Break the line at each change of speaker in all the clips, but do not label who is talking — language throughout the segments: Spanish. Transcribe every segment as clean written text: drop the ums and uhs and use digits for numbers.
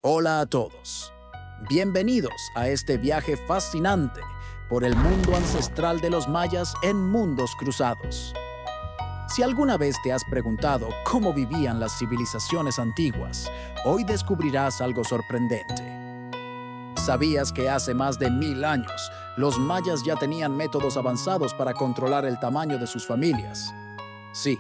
Hola a todos. Bienvenidos a este viaje fascinante por el mundo ancestral de los mayas en mundos cruzados. Si alguna vez te has preguntado cómo vivían las civilizaciones antiguas, hoy descubrirás algo sorprendente. ¿Sabías que hace más de 1000 años los mayas ya tenían métodos avanzados para controlar el tamaño de sus familias? Sí,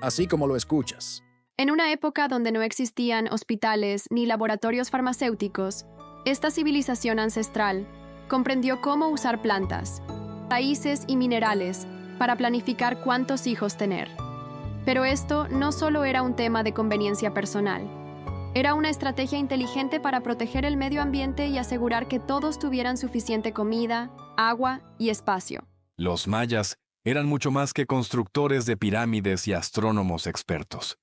así como lo escuchas.
En una época donde no existían hospitales ni laboratorios farmacéuticos, esta civilización ancestral comprendió cómo usar plantas, raíces y minerales para planificar cuántos hijos tener. Pero esto no solo era un tema de conveniencia personal, era una estrategia inteligente para proteger el medio ambiente y asegurar que todos tuvieran suficiente comida, agua y espacio.
Los mayas eran mucho más que constructores de pirámides y astrónomos expertos.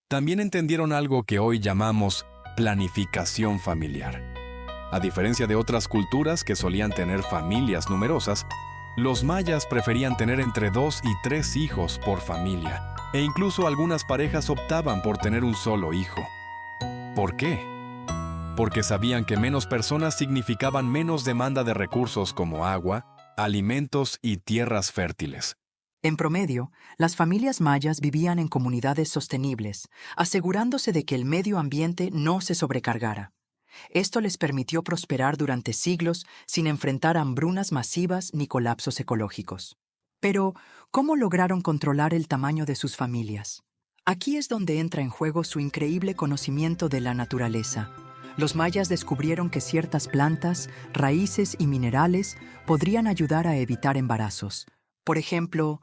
También entendieron algo que hoy llamamos planificación familiar. A diferencia de otras culturas que solían tener familias numerosas, los mayas preferían tener entre 2 y 3 hijos por familia, e incluso algunas parejas optaban por tener un solo hijo. ¿Por qué? Porque sabían que menos personas significaban menos demanda de recursos como agua, alimentos y tierras fértiles.
En promedio, las familias mayas vivían en comunidades sostenibles, asegurándose de que el medio ambiente no se sobrecargara. Esto les permitió prosperar durante siglos sin enfrentar hambrunas masivas ni colapsos ecológicos. Pero, ¿cómo lograron controlar el tamaño de sus familias? Aquí es donde entra en juego su increíble conocimiento de la naturaleza. Los mayas descubrieron que ciertas plantas, raíces y minerales podrían ayudar a evitar embarazos. Por ejemplo,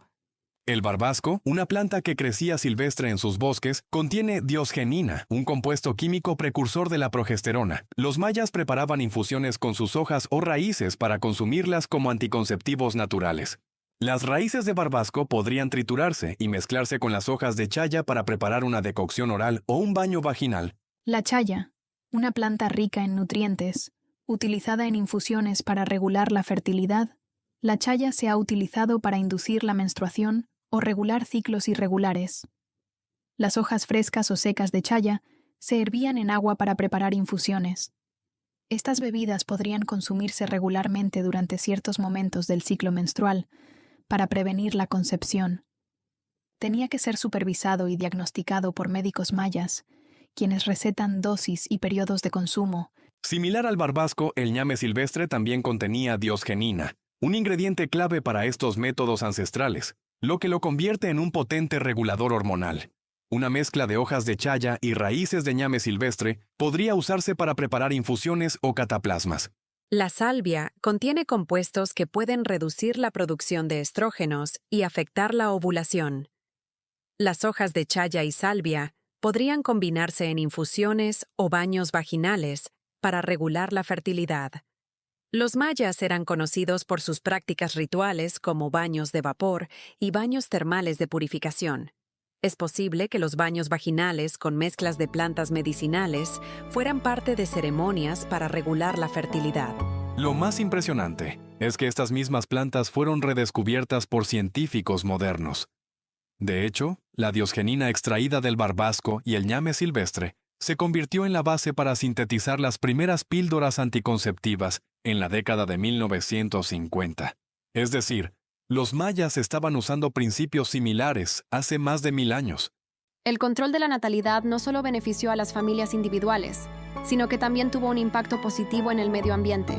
El barbasco, una planta que crecía silvestre en sus bosques, contiene diosgenina, un compuesto químico precursor de la progesterona. Los mayas preparaban infusiones con sus hojas o raíces para consumirlas como anticonceptivos naturales. Las raíces de barbasco podrían triturarse y mezclarse con las hojas de chaya para preparar una decocción oral o un baño vaginal.
La chaya, una planta rica en nutrientes, utilizada en infusiones para regular la fertilidad. La chaya se ha utilizado para inducir la menstruación o regular ciclos irregulares. Las hojas frescas o secas de chaya se hervían en agua para preparar infusiones. Estas bebidas podrían consumirse regularmente durante ciertos momentos del ciclo menstrual para prevenir la concepción. Tenía que ser supervisado y diagnosticado por médicos mayas, quienes recetan dosis y periodos de consumo.
Similar al barbasco, el ñame silvestre también contenía diosgenina, un ingrediente clave para estos métodos ancestrales, lo que lo convierte en un potente regulador hormonal. Una mezcla de hojas de chaya y raíces de ñame silvestre podría usarse para preparar infusiones o cataplasmas.
La salvia contiene compuestos que pueden reducir la producción de estrógenos y afectar la ovulación. Las hojas de chaya y salvia podrían combinarse en infusiones o baños vaginales para regular la fertilidad. Los mayas eran conocidos por sus prácticas rituales como baños de vapor y baños termales de purificación. Es posible que los baños vaginales con mezclas de plantas medicinales fueran parte de ceremonias para regular la fertilidad.
Lo más impresionante es que estas mismas plantas fueron redescubiertas por científicos modernos. De hecho, la diosgenina extraída del barbasco y el ñame silvestre se convirtió en la base para sintetizar las primeras píldoras anticonceptivas en la década de 1950. Es decir, los mayas estaban usando principios similares hace más de 1000 años.
El control de la natalidad no solo benefició a las familias individuales, sino que también tuvo un impacto positivo en el medio ambiente.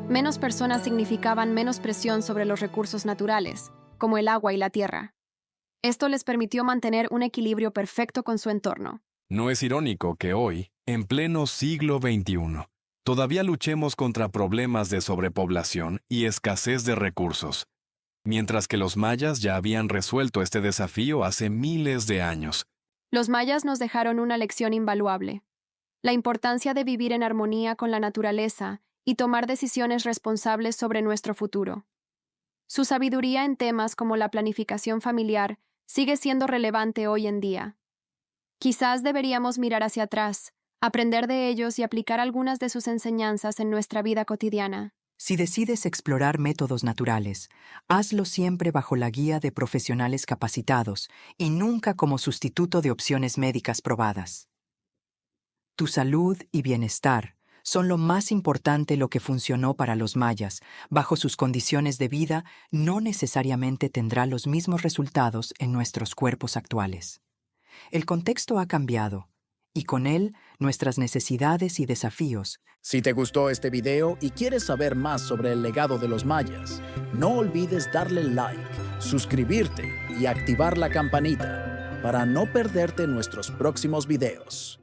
Menos personas significaban menos presión sobre los recursos naturales, como el agua y la tierra. Esto les permitió mantener un equilibrio perfecto con su entorno.
No es irónico que hoy, en pleno siglo XXI, todavía luchemos contra problemas de sobrepoblación y escasez de recursos, mientras que los mayas ya habían resuelto este desafío hace miles de años.
Los mayas nos dejaron una lección invaluable: la importancia de vivir en armonía con la naturaleza y tomar decisiones responsables sobre nuestro futuro. Su sabiduría en temas como la planificación familiar sigue siendo relevante hoy en día. Quizás deberíamos mirar hacia atrás, aprender de ellos y aplicar algunas de sus enseñanzas en nuestra vida cotidiana.
si decides explorar métodos naturales, hazlo siempre bajo la guía de profesionales capacitados y nunca como sustituto de opciones médicas probadas. Tu salud y bienestar son lo más importante. Lo que funcionó para los mayas, bajo sus condiciones de vida, no necesariamente tendrá los mismos resultados en nuestros cuerpos actuales. El contexto ha cambiado, y con él nuestras necesidades y desafíos.
Si te gustó este video y quieres saber más sobre el legado de los mayas, no olvides darle like, suscribirte y activar la campanita para no perderte nuestros próximos videos.